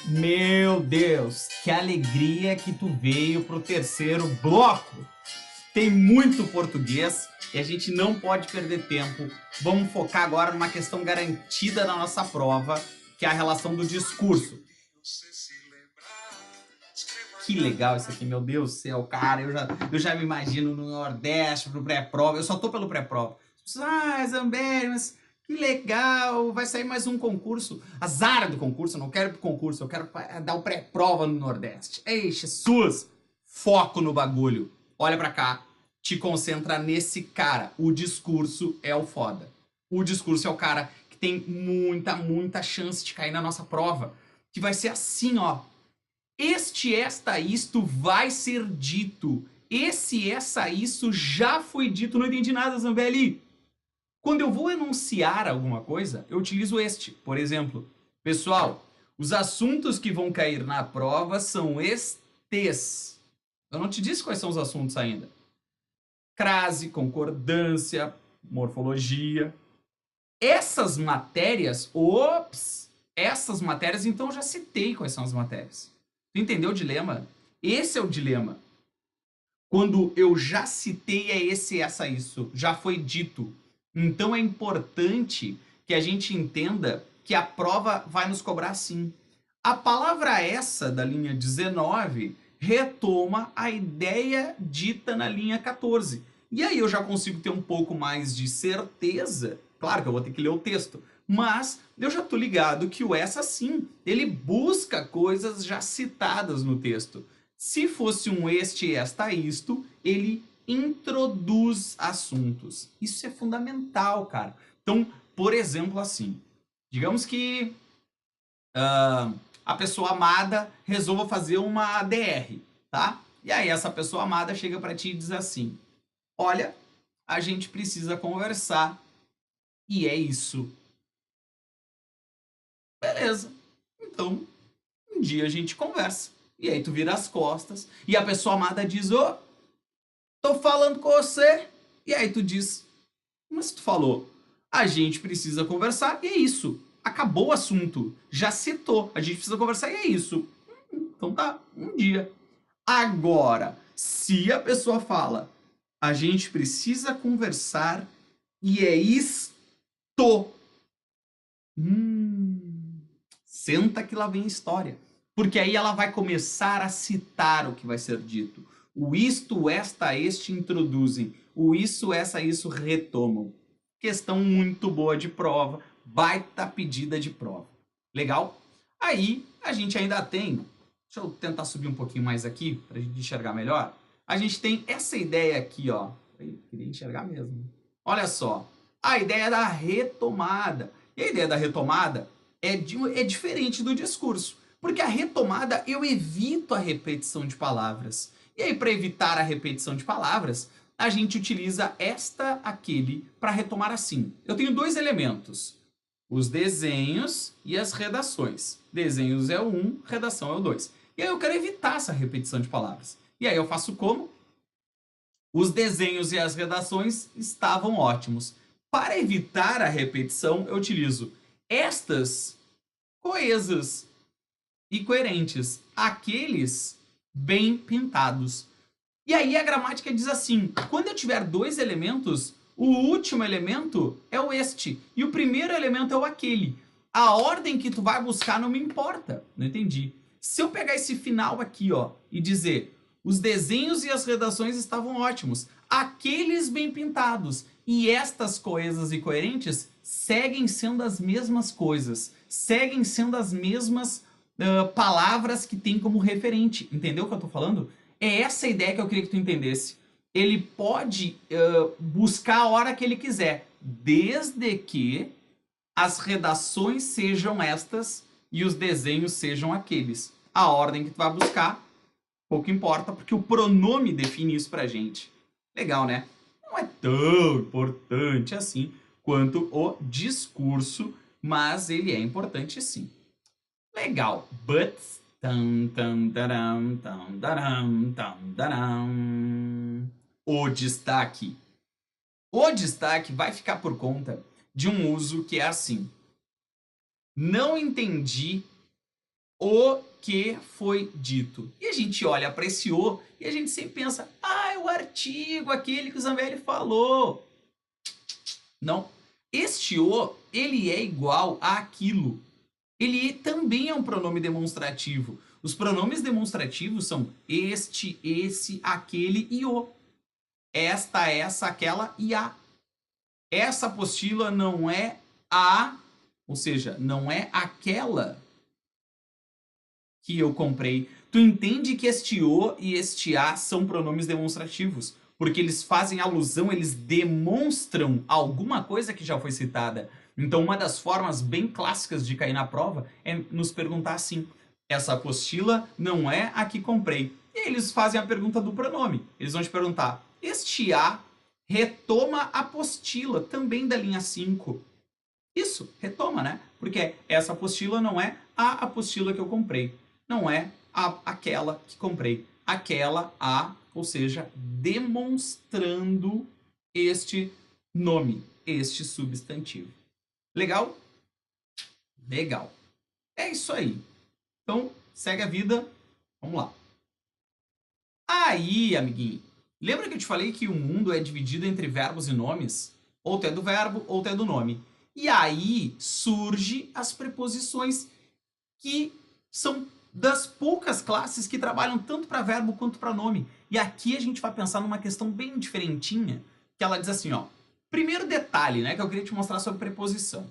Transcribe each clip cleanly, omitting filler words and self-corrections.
Meu Deus, que alegria que tu veio pro terceiro bloco. Tem muito português e a gente não pode perder tempo. Vamos focar agora numa questão garantida na nossa prova, que é a relação do discurso. Que legal isso aqui, meu Deus do céu, cara. Eu já me imagino no Nordeste, pro pré-prova. Eu só tô pelo pré-prova. Ah, Zambelli, mas que legal, vai sair mais um concurso. Azar do concurso, eu não quero ir pro concurso, eu quero dar o pré-prova no Nordeste. Ei, Jesus, foco no bagulho. Olha pra cá, te concentra nesse cara. O discurso é o foda. O discurso é o cara que tem muita chance de cair na nossa prova. Que vai ser assim, ó. Este, esta, isto vai ser dito. Esse, essa, isso já foi dito. Não entendi nada, Zambelli. Quando eu vou enunciar alguma coisa, eu utilizo este. Por exemplo, pessoal, os assuntos que vão cair na prova são estes. Eu não te disse quais são os assuntos ainda. Crase, concordância, morfologia. Essas matérias, essas matérias, então eu já citei quais são as matérias. Tu entendeu o dilema? Esse é o dilema. Quando eu já citei é esse, essa, isso. Já foi dito. Então é importante que a gente entenda que a prova vai nos cobrar sim. A palavra essa da linha 19 retoma a ideia dita na linha 14. E aí eu já consigo ter um pouco mais de certeza. Claro que eu vou ter que ler o texto, mas eu já tô ligado que o essa sim, ele busca coisas já citadas no texto. Se fosse um este, esta, isto, ele introduz assuntos. Isso é fundamental, cara. Então, por exemplo, assim, digamos que a pessoa amada resolva fazer uma DR, tá? E aí essa pessoa amada chega para ti e diz assim: olha, a gente precisa conversar e é isso. Beleza. Então, um dia a gente conversa. E aí tu vira as costas e a pessoa amada diz: ô, tô falando com você. E aí tu diz: mas tu falou, a gente precisa conversar e é isso. Acabou o assunto. Já citou. A gente precisa conversar e é isso. Então tá, um dia. Agora, se a pessoa fala, a gente precisa conversar e é isto. Senta que lá vem a história. Porque aí ela vai começar a citar o que vai ser dito. O isto, esta, este introduzem. O isso, essa, isso retomam. Questão muito boa de prova. Baita pedida de prova. Legal? Aí a gente ainda tem. Deixa eu tentar subir um pouquinho mais aqui para a gente enxergar melhor. A gente tem essa ideia aqui, ó. Eu queria enxergar mesmo. Olha só. A ideia da retomada. E a ideia da retomada é diferente do discurso. Porque a retomada eu evito a repetição de palavras. E aí, para evitar a repetição de palavras, a gente utiliza esta, aquele, para retomar assim. Eu tenho dois elementos: os desenhos e as redações. Desenhos é o 1, redação é o 2. E aí eu quero evitar essa repetição de palavras. E aí eu faço como? Os desenhos e as redações estavam ótimos. Para evitar a repetição, eu utilizo estas coesas e coerentes, aqueles bem pintados. E aí a gramática diz assim: quando eu tiver dois elementos, o último elemento é o este e o primeiro elemento é o aquele. A ordem que tu vai buscar não me importa. Não entendi. Se eu pegar esse final aqui, ó, e dizer: os desenhos e as redações estavam ótimos, aqueles bem pintados e estas coesas e coerentes seguem sendo as mesmas coisas, seguem sendo as mesmas palavras que tem como referente. Entendeu o que eu tô falando? É essa a ideia que eu queria que tu entendesse. Ele pode buscar a hora que ele quiser, desde que as redações sejam estas e os desenhos sejam aqueles. A ordem que tu vai buscar, pouco importa, porque o pronome define isso pra gente. Legal, né? Não é tão importante assim quanto o discurso, mas ele é importante sim. Legal, but o destaque. O destaque vai ficar por conta de um uso que é assim: não entendi o que foi dito. E a gente olha para esse o e a gente sempre pensa, ah, é o artigo, aquele que o Zambelli falou. Não. Este o, ele é igual àquilo. Ele também é um pronome demonstrativo. Os pronomes demonstrativos são este, esse, aquele e o. Esta, essa, aquela e a. Essa apostila não é a, ou seja, não é aquela que eu comprei. Tu entende que este o e este a são pronomes demonstrativos, porque eles fazem alusão, eles demonstram alguma coisa que já foi citada. Então, uma das formas bem clássicas de cair na prova é nos perguntar assim: essa apostila não é a que comprei. E eles fazem a pergunta do pronome. Eles vão te perguntar: este a retoma a apostila também da linha 5. Isso, retoma, né? Porque essa apostila não é a apostila que eu comprei. Não é aquela que comprei. Aquela, ou seja, demonstrando este nome, este substantivo. Legal? Legal. É isso aí. Então, segue a vida. Vamos lá. Aí, amiguinho, lembra que eu te falei que o mundo é dividido entre verbos e nomes? Ou tu é do verbo, ou tu é do nome. E aí surge as preposições que são das poucas classes que trabalham tanto para verbo quanto para nome. E aqui a gente vai pensar numa questão bem diferentinha, que ela diz assim, ó. Primeiro detalhe, né, que eu queria te mostrar sobre preposição.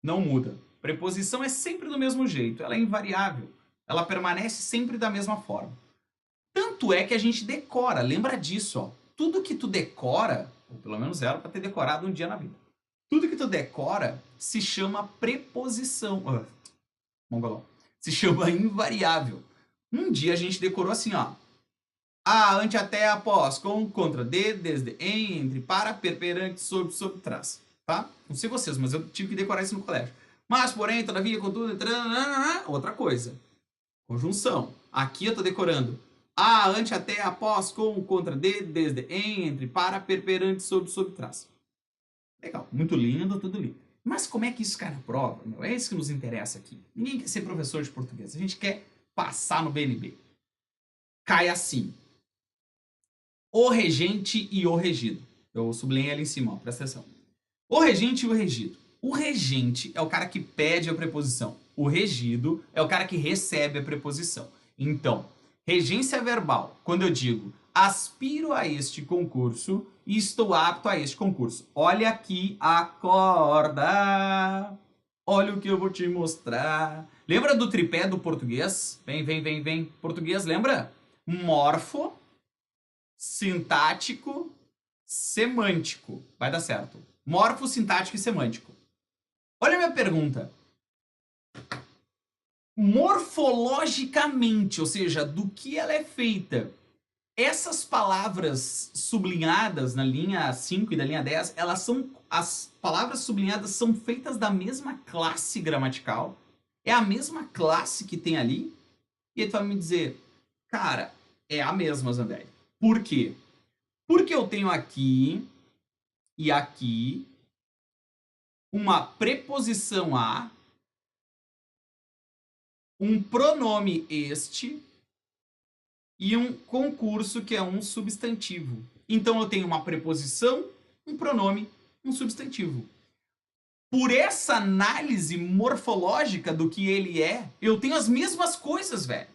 Não muda. Preposição é sempre do mesmo jeito, ela é invariável. Ela permanece sempre da mesma forma. Tanto é que a gente decora, lembra disso, ó. Tudo que tu decora, ou pelo menos era para ter decorado um dia na vida. Tudo que tu decora se chama preposição. Mongolão. Se chama invariável. Um dia a gente decorou assim, ó. A, ante, até, após, com, contra, de, desde, em, entre, para, per, perante, sob, sob, trás. Tá? Não sei vocês, mas eu tive que decorar isso no colégio. Mas, porém, todavia, contudo, outra coisa. Conjunção. Aqui eu tô decorando. A, ante, até, após, com, contra, de, desde, em, entre, para, per, perante, sob, sob, trás. Legal. Muito lindo, tudo lindo. Mas como é que isso cai na prova? Meu? É isso que nos interessa aqui. Ninguém quer ser professor de português. A gente quer passar no BNB. Cai assim. O regente e o regido. Eu sublinhei ali em cima, ó, presta atenção. O regente e o regido. O regente é o cara que pede a preposição. O regido é o cara que recebe a preposição. Então, regência verbal, quando eu digo aspiro a este concurso e estou apto a este concurso. Olha aqui, acorda. Olha o que eu vou te mostrar. Lembra do tripé do português? Vem, vem, vem, vem. Português, lembra? Morfo, sintático, semântico. Vai dar certo. Morfo, sintático e semântico. Olha a minha pergunta. Morfologicamente, ou seja, do que ela é feita, essas palavras sublinhadas na linha 5 e da linha 10, elas são, as palavras sublinhadas são feitas da mesma classe gramatical, é a mesma classe que tem ali, e aí tu vai me dizer, cara, é a mesma, Zambelli. Por quê? Porque eu tenho aqui e aqui uma preposição a, um pronome este e um concurso que é um substantivo. Então eu tenho uma preposição, um pronome, um substantivo. Por essa análise morfológica do que ele é, eu tenho as mesmas coisas, velho.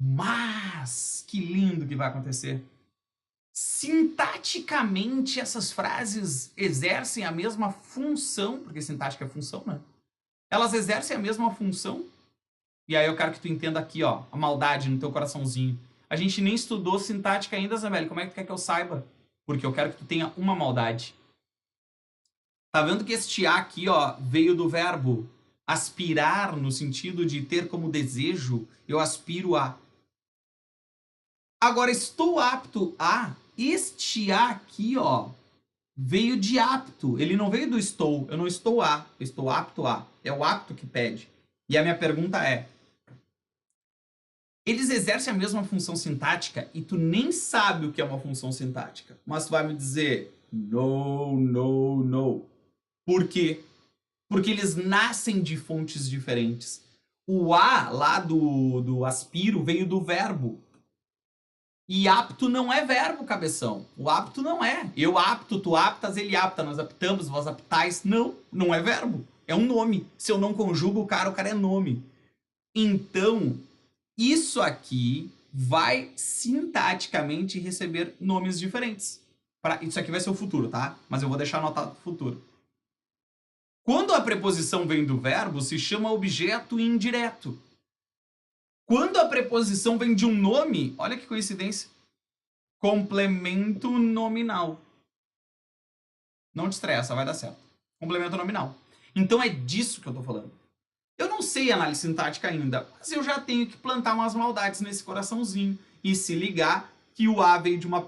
Mas que lindo que vai acontecer. Sintaticamente, essas frases exercem a mesma função, porque sintática é função, né? Elas exercem a mesma função. E aí eu quero que tu entenda aqui, ó, a maldade no teu coraçãozinho. A gente nem estudou sintática ainda, Zambelli. Como é que tu quer que eu saiba? Porque eu quero que tu tenha uma maldade. Tá vendo que este a aqui, ó, veio do verbo aspirar, no sentido de ter como desejo, eu aspiro a. Agora, estou apto a, este a aqui, ó, veio de apto. Ele não veio do estou, eu não estou a, eu estou apto a. É o apto que pede. E a minha pergunta é, eles exercem a mesma função sintática e tu nem sabe o que é uma função sintática. Mas tu vai me dizer, no, no, no. Por quê? Porque eles nascem de fontes diferentes. O A lá do aspiro veio do verbo. E apto não é verbo, cabeção. O apto não é. Eu apto, tu aptas, ele apta, nós aptamos, vós aptais. Não, não é verbo. É um nome. Se eu não conjugo o cara é nome. Então, isso aqui vai sintaticamente receber nomes diferentes. Isso aqui vai ser o futuro, tá? Mas eu vou deixar anotado o futuro. Quando a preposição vem do verbo, se chama objeto indireto. Quando a preposição vem de um nome, olha que coincidência, complemento nominal. Não te estressa, vai dar certo. Complemento nominal. Então é disso que eu tô falando. Eu não sei análise sintática ainda, mas eu já tenho que plantar umas maldades nesse coraçãozinho e se ligar que o A veio de uma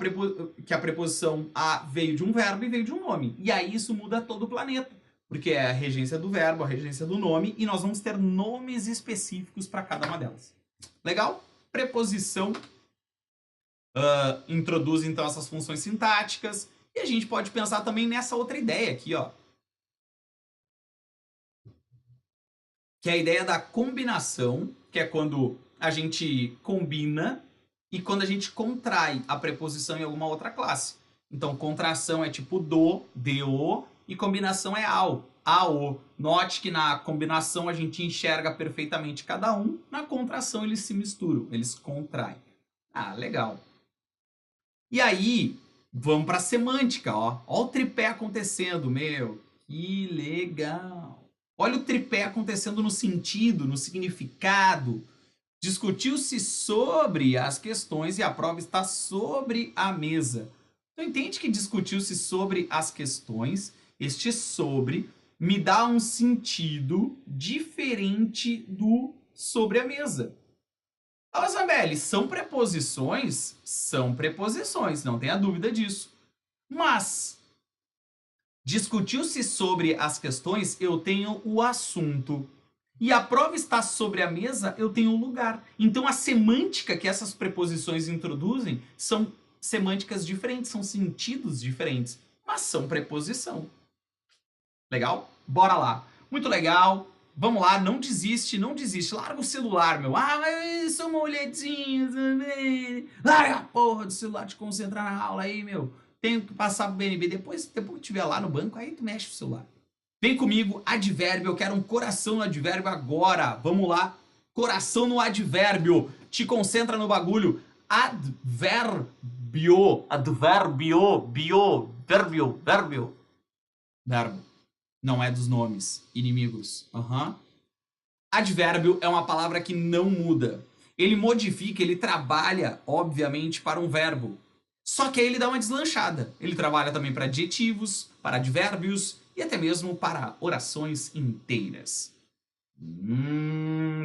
que a preposição A veio de um verbo e veio de um nome. E aí isso muda todo o planeta, porque é a regência do verbo, a regência do nome, e nós vamos ter nomes específicos para cada uma delas. Legal? Preposição introduz então essas funções sintáticas, e a gente pode pensar também nessa outra ideia aqui, ó, que é a ideia da combinação, que é quando a gente combina e quando a gente contrai a preposição em alguma outra classe. Então, contração é tipo do, e combinação é ao. Note que na combinação a gente enxerga perfeitamente cada um, na contração eles se misturam, eles contraem. Ah, legal. E aí, vamos para a semântica, ó. Ó o tripé acontecendo, meu. Que legal. Olha o tripé acontecendo no sentido, no significado. Discutiu-se sobre as questões e a prova está sobre a mesa. Então entende que discutiu-se sobre as questões, este sobre me dá um sentido diferente do sobre a mesa. Ah, Zambelli, são preposições? São preposições, não tenha dúvida disso. Mas discutiu-se sobre as questões, eu tenho o assunto. E a prova está sobre a mesa, eu tenho o lugar. Então a semântica que essas preposições introduzem são semânticas diferentes, são sentidos diferentes, mas são preposição. Legal? Bora lá. Muito legal. Vamos lá, não desiste, não desiste. Larga o celular, meu. Ah, mas sou molhadinho também. Larga a porra do celular, te concentrar na aula aí, meu. Tenho que passar pro BNB. Depois que estiver lá no banco, aí tu mexe o celular. Vem comigo, advérbio. Eu quero um coração no advérbio agora. Vamos lá. Coração no advérbio. Te concentra no bagulho. Advérbio. Advérbio. Verbio. Verbo. Não é dos nomes. Inimigos. Advérbio é uma palavra que não muda. Ele modifica, ele trabalha, obviamente, para um verbo. Só que aí ele dá uma deslanchada. Ele trabalha também para adjetivos, para advérbios e até mesmo para orações inteiras.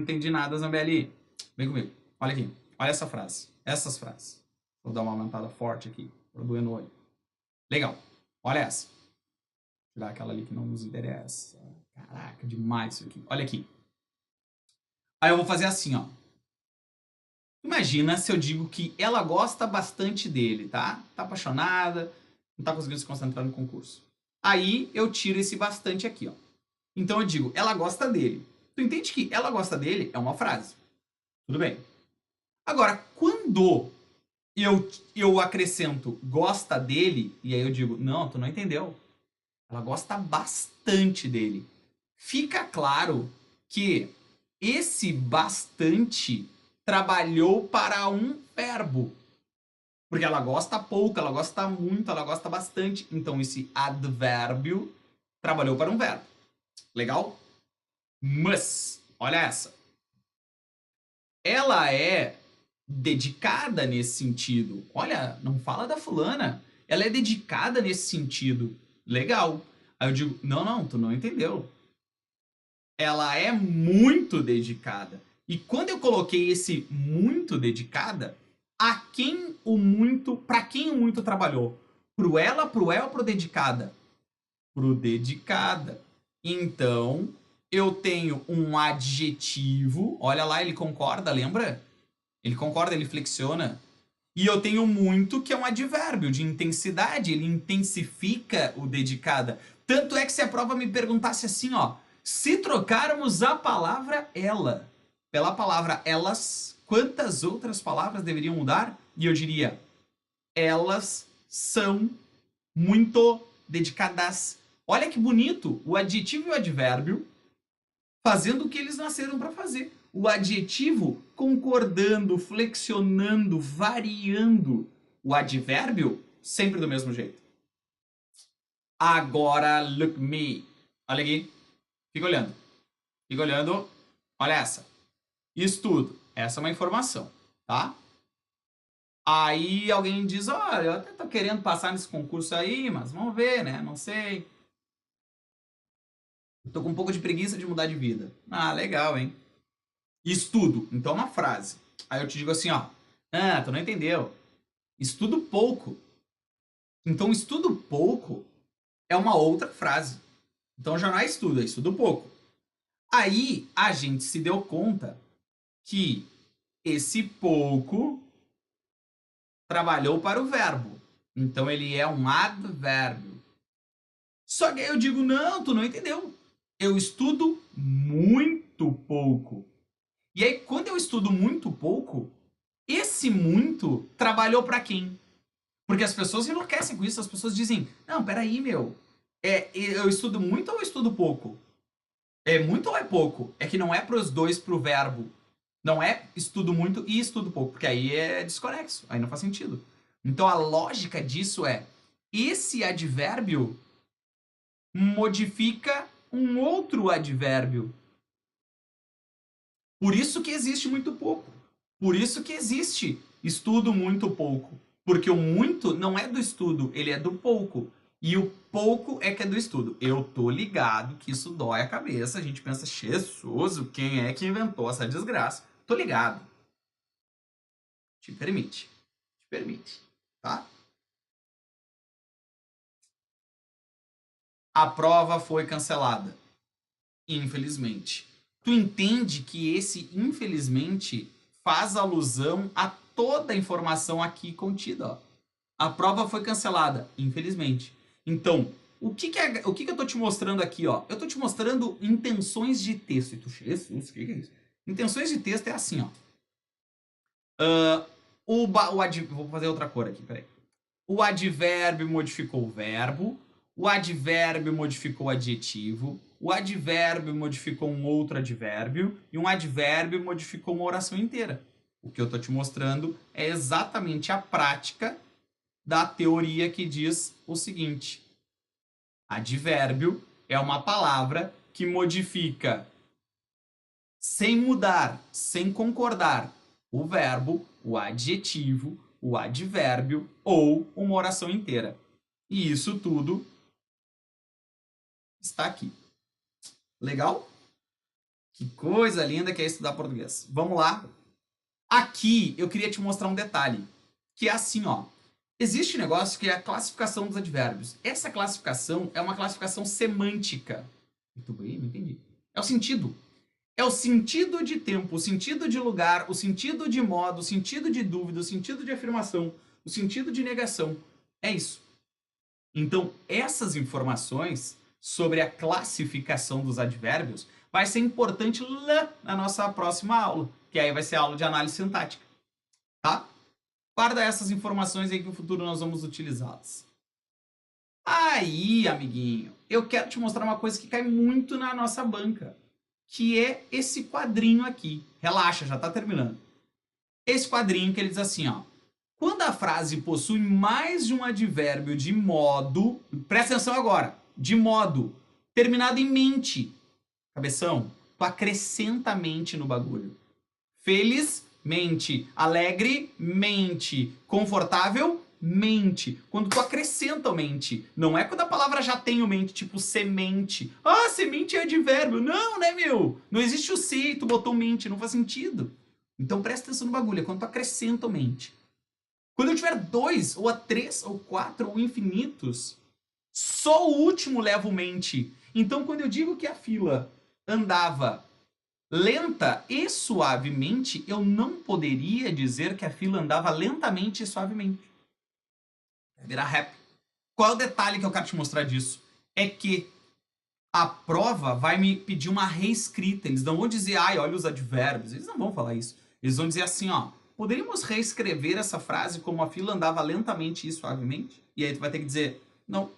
Entendi nada, Zambelli. Vem comigo. Olha aqui. Olha essa frase. Essas frases. Vou dar uma aumentada forte aqui, para doer no olho. Legal. Olha essa. Tirar aquela ali que não nos interessa. Caraca, demais isso aqui. Olha aqui. Aí eu vou fazer assim, ó. Imagina se eu digo que ela gosta bastante dele, tá? Tá apaixonada, não tá conseguindo se concentrar no concurso. Aí eu tiro esse bastante aqui, ó. Então eu digo, ela gosta dele. Tu entende que ela gosta dele é uma frase. Tudo bem. Agora, quando eu acrescento gosta dele, e aí eu digo, não, tu não entendeu. Ela gosta bastante dele. Fica claro que esse bastante trabalhou para um verbo. Porque ela gosta pouco, ela gosta muito, ela gosta bastante. Então esse advérbio trabalhou para um verbo. Legal? Mas, olha essa. Ela é dedicada nesse sentido. Olha, não fala da fulana. Ela é dedicada nesse sentido. Legal. Aí eu digo, não, tu não entendeu. Ela é muito dedicada. E quando eu coloquei esse muito dedicada, a quem o muito, para quem o muito trabalhou? Pro ela, pro el, pro dedicada? Pro dedicada. Então, eu tenho um adjetivo, olha lá, ele concorda, lembra? Ele concorda, ele flexiona. E eu tenho muito, que é um advérbio de intensidade, ele intensifica o dedicada. Tanto é que se a prova me perguntasse assim, ó, se trocarmos a palavra ela, pela palavra elas, quantas outras palavras deveriam mudar? E eu diria, elas são muito dedicadas. Olha que bonito, o adjetivo e o advérbio fazendo o que eles nasceram para fazer. O adjetivo concordando, flexionando, variando. O advérbio sempre do mesmo jeito. Agora, look me. Olha aqui. Fica olhando. Fica olhando. Olha essa. Estudo. Essa é uma informação, tá? Aí alguém diz, olha, eu até tô querendo passar nesse concurso aí, mas vamos ver, né? Não sei. Tô com um pouco de preguiça de mudar de vida. Ah, legal, hein? Estudo. Então, uma frase. Aí eu te digo assim, ó. Ah, tu não entendeu. Estudo pouco. Então, estudo pouco é uma outra frase. Então, já não é estudo, é estudo pouco. Aí, a gente se deu conta que esse pouco trabalhou para o verbo. Então, ele é um advérbio. Só que aí eu digo, não, tu não entendeu. Eu estudo muito pouco. E aí, quando eu estudo muito pouco, esse muito trabalhou para quem? Porque as pessoas enlouquecem com isso, as pessoas dizem, não, peraí, meu, eu estudo muito ou eu estudo pouco? É muito ou é pouco? É que não é para os dois pro verbo. Não é estudo muito e estudo pouco, porque aí é desconexo, aí não faz sentido. Então a lógica disso é, esse advérbio modifica um outro advérbio. Por isso que existe muito pouco. Por isso que existe estudo muito pouco. Porque o muito não é do estudo, ele é do pouco. E o pouco é que é do estudo. Eu tô ligado que isso dói a cabeça. A gente pensa, Jesus, quem é que inventou essa desgraça? Tô ligado. Te permite. Te permite. Tá? A prova foi cancelada. Infelizmente. Tu entende que esse infelizmente faz alusão a toda a informação aqui contida. Ó. A prova foi cancelada, infelizmente. Então, o que eu tô te mostrando aqui? Ó? Eu tô te mostrando intenções de texto. E tu, Jesus, o que é isso? Intenções de texto é assim, ó. Vou fazer outra cor aqui, peraí. O advérbio modificou o verbo, o advérbio modificou o adjetivo, o advérbio modificou um outro advérbio e um advérbio modificou uma oração inteira. O que eu estou te mostrando é exatamente a prática da teoria que diz o seguinte: advérbio é uma palavra que modifica sem mudar, sem concordar, o verbo, o adjetivo, o advérbio ou uma oração inteira. E isso tudo está aqui. Legal? Que coisa linda que é estudar português. Vamos lá. Aqui eu queria te mostrar um detalhe, que é assim, ó. Existe um negócio que é a classificação dos advérbios. Essa classificação é uma classificação semântica. Muito bem, não entendi. É o sentido. É o sentido de tempo, o sentido de lugar, o sentido de modo, o sentido de dúvida, o sentido de afirmação, o sentido de negação. É isso. Então, essas informações sobre a classificação dos advérbios vai ser importante lá na nossa próxima aula, que aí vai ser a aula de análise sintática, tá? Guarda essas informações aí que no futuro nós vamos utilizá-las. Aí, amiguinho, eu quero te mostrar uma coisa que cai muito na nossa banca, que é esse quadrinho aqui. Relaxa, já tá terminando. Esse quadrinho que ele diz assim, ó. Quando a frase possui mais de um advérbio de modo, presta atenção agora, de modo, terminado em mente, cabeção, tu acrescenta mente no bagulho. Felizmente, alegremente, confortavelmente. Quando tu acrescenta o mente, não é quando a palavra já tem o mente, tipo semente. Ah, semente é advérbio. Não, né, meu? Não existe o se, tu botou mente, não faz sentido. Então presta atenção no bagulho, é quando tu acrescenta o mente. Quando eu tiver 2, ou a 3, ou 4, ou infinitos, só o último leva o mente. Então, quando eu digo que a fila andava lenta e suavemente, eu não poderia dizer que a fila andava lentamente e suavemente. Vai virar rap. Qual é o detalhe que eu quero te mostrar disso? É que a prova vai me pedir uma reescrita. Eles não vão dizer, ai, olha os advérbios. Eles não vão falar isso. Eles vão dizer assim, ó, poderíamos reescrever essa frase como a fila andava lentamente e suavemente? E aí tu vai ter que dizer, não.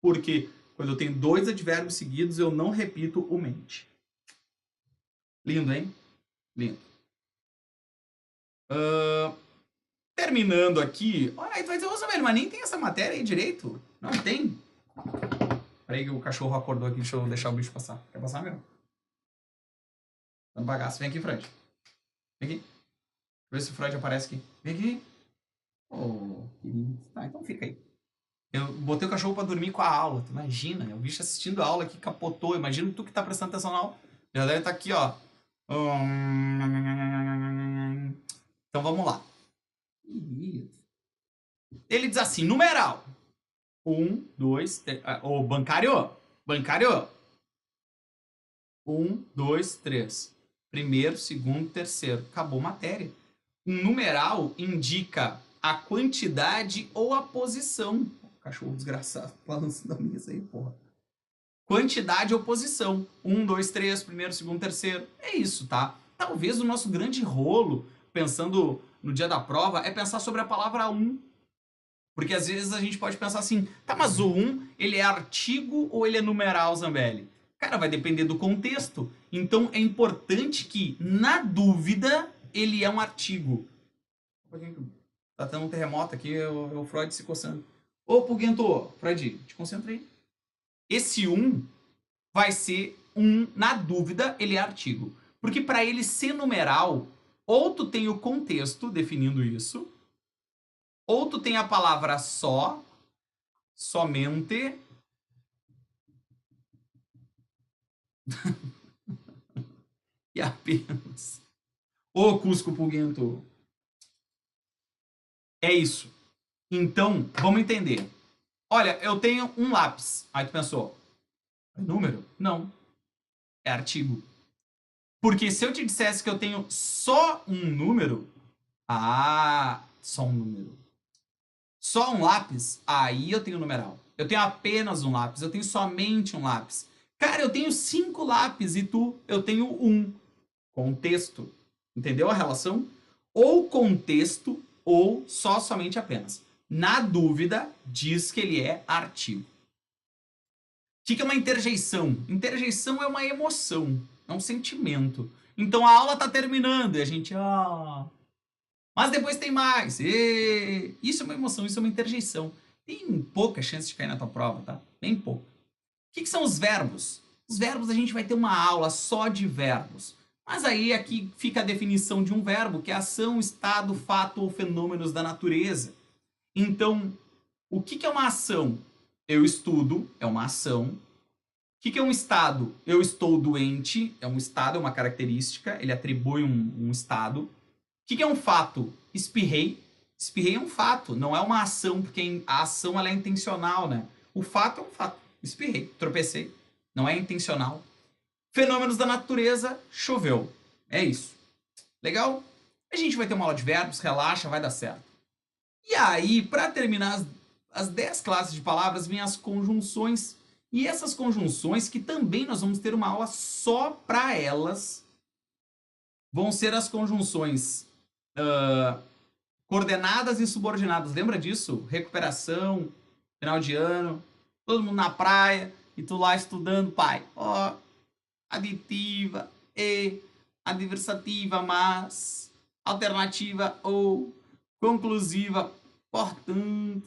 Porque quando eu tenho dois advérbios seguidos, eu não repito o mente. Lindo, hein? Lindo. Terminando aqui. Olha, aí tu vai dizer, ô Samuel, mas nem tem essa matéria aí direito. Não tem. Peraí que o cachorro acordou aqui, deixa eu deixar o bicho passar. Quer passar, meu? Tá no bagaço. Vem aqui, Fred. Vem aqui. Deixa eu ver se o Fred aparece aqui. Vem aqui. Oh, querido. Tá, então fica aí. Eu botei o cachorro pra dormir com a aula. Tu imagina, o bicho assistindo a aula aqui, capotou. Imagina tu que tá prestando atenção na aula. Já deve estar aqui, ó. Então vamos lá. Ele diz assim, numeral. 1, 2, 3. Ô, bancário. Bancário. 1, 2, 3. Primeiro, segundo, terceiro. Acabou matéria. Um numeral indica a quantidade ou a posição. Cachorro desgraçado, balançando a mesa aí, porra. Quantidade ou posição. 1, 2, 3, primeiro, segundo, terceiro. É isso, tá? Talvez o nosso grande rolo, pensando no dia da prova, é pensar sobre a palavra um. Porque às vezes a gente pode pensar assim, tá, mas o um, ele é artigo ou ele é numeral, Zambelli? Cara, vai depender do contexto. Então é importante que, na dúvida, ele é um artigo. Tá tendo um terremoto aqui, o Freud se coçando. Ô, Puguento, Freud, te concentra aí. Esse um vai ser um, na dúvida, ele é artigo. Porque para ele ser numeral, ou tu tem o contexto definindo isso, ou tu tem a palavra só, somente, e apenas. Ô, Cusco Puguento. É isso. Então, vamos entender. Olha, eu tenho um lápis. Aí tu pensou, é número? Não. É artigo. Porque se eu te dissesse que eu tenho só um número, só um número. Só um lápis, aí eu tenho numeral. Eu tenho apenas um lápis, eu tenho somente um lápis. Cara, eu tenho 5 lápis e eu tenho um. Contexto. Entendeu a relação? Ou contexto ou só, somente, apenas. Na dúvida, diz que ele é artigo. O que é uma interjeição? Interjeição é uma emoção, é um sentimento. Então a aula tá terminando e a gente, mas depois tem mais. Isso é uma emoção, isso é uma interjeição. Tem pouca chance de cair na tua prova, tá? Bem pouco. O que são os verbos? Os verbos, a gente vai ter uma aula só de verbos. Mas aí aqui fica a definição de um verbo, que é ação, estado, fato ou fenômenos da natureza. Então, o que é uma ação? Eu estudo, é uma ação. O que é um estado? Eu estou doente, é um estado, é uma característica, ele atribui um estado. O que é um fato? Espirrei. Espirrei é um fato, não é uma ação, porque a ação ela é intencional, né? O fato é um fato. Espirrei, tropecei, não é intencional. Fenômenos da natureza, choveu. É isso. Legal? A gente vai ter uma aula de verbos, relaxa, vai dar certo. E aí, para terminar as 10 classes de palavras, vem as conjunções. E essas conjunções, que também nós vamos ter uma aula só para elas, vão ser as conjunções coordenadas e subordinadas. Lembra disso? Recuperação, final de ano, todo mundo na praia e tu lá estudando, pai. Aditiva e, adversativa, mas, alternativa ou, conclusiva, portanto.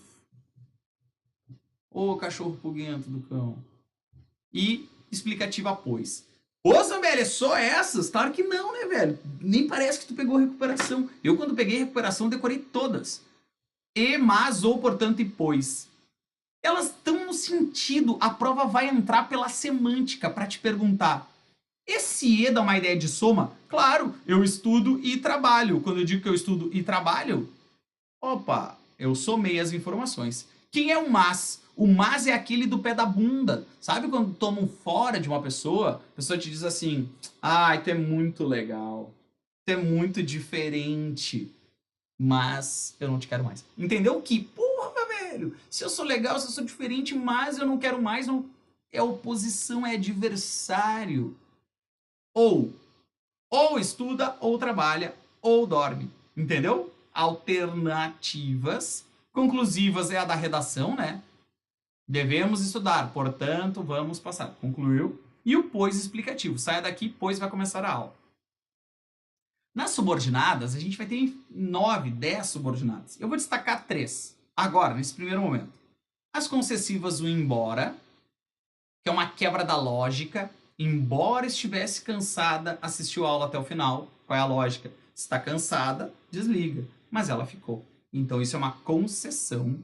Ô, cachorro puguento do cão. E explicativa, pois. Ô, Zambelli, é só essas? Claro que não, né, velho? Nem parece que tu pegou recuperação. Eu, quando peguei recuperação, decorei todas. E, mas, ou, portanto e pois. Elas estão no sentido, a prova vai entrar pela semântica para te perguntar. Esse E dá uma ideia de soma? Claro, eu estudo e trabalho. Quando eu digo que eu estudo e trabalho, opa, eu somei as informações. Quem é o mas? O mas é aquele do pé da bunda. Sabe quando tomam fora de uma pessoa? A pessoa te diz assim, tu é muito legal. Tu é muito diferente. Mas eu não te quero mais. Entendeu que? Porra, velho. Se eu sou legal, se eu sou diferente, mas eu não quero mais, não... é oposição, é adversário. Ou estuda, ou trabalha, ou dorme. Entendeu? Alternativas. Conclusivas é a da redação, né? Devemos estudar, portanto, vamos passar. Concluiu. E o pois explicativo. Saia daqui, pois vai começar a aula. Nas subordinadas, a gente vai ter 9, 10 subordinadas. Eu vou destacar 3 agora, nesse primeiro momento. As concessivas, o embora, que é uma quebra da lógica. Embora estivesse cansada, assistiu a aula até o final. Qual é a lógica? Se está cansada, desliga. Mas ela ficou. Então isso é uma concessão.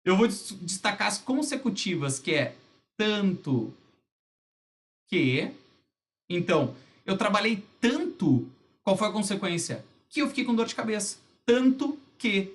Eu vou destacar as consecutivas, que é tanto que. Então, eu trabalhei tanto. Qual foi a consequência? Que eu fiquei com dor de cabeça. Tanto que.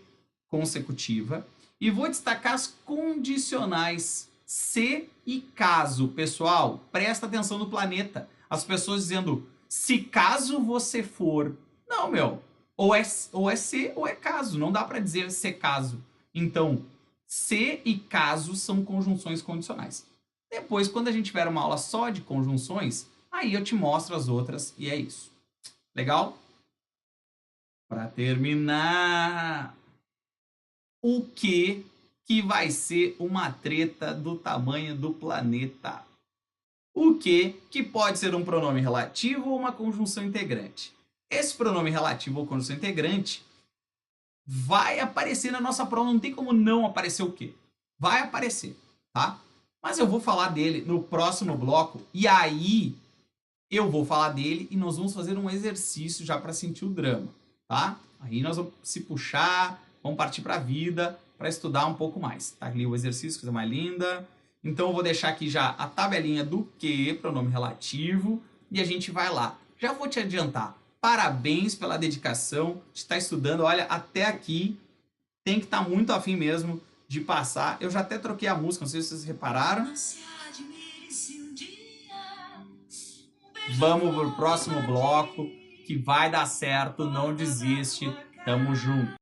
Consecutiva. E vou destacar as condicionais. Se e caso. Pessoal, presta atenção no planeta. As pessoas dizendo, se caso você for. Não, meu. Ou é se ou é caso. Não dá para dizer se caso. Então, se e caso são conjunções condicionais. Depois, quando a gente tiver uma aula só de conjunções, aí eu te mostro as outras e é isso. Legal? Para terminar, o que vai ser uma treta do tamanho do planeta? O que pode ser um pronome relativo ou uma conjunção integrante? Esse pronome relativo ou conjunção integrante vai aparecer na nossa prova, não tem como não aparecer o quê? Vai aparecer, tá? Mas eu vou falar dele no próximo bloco e aí eu vou falar dele e nós vamos fazer um exercício já para sentir o drama, tá? Aí nós vamos se puxar, vamos partir para a vida, para estudar um pouco mais. Tá ali o exercício, coisa mais linda. Então eu vou deixar aqui já a tabelinha do que, pronome relativo, e a gente vai lá. Já vou te adiantar. Parabéns pela dedicação de estar estudando. Olha, até aqui tem que estar muito afim mesmo de passar. Eu já até troquei a música, não sei se vocês repararam. Vamos pro próximo bloco, que vai dar certo, não desiste. Tamo junto.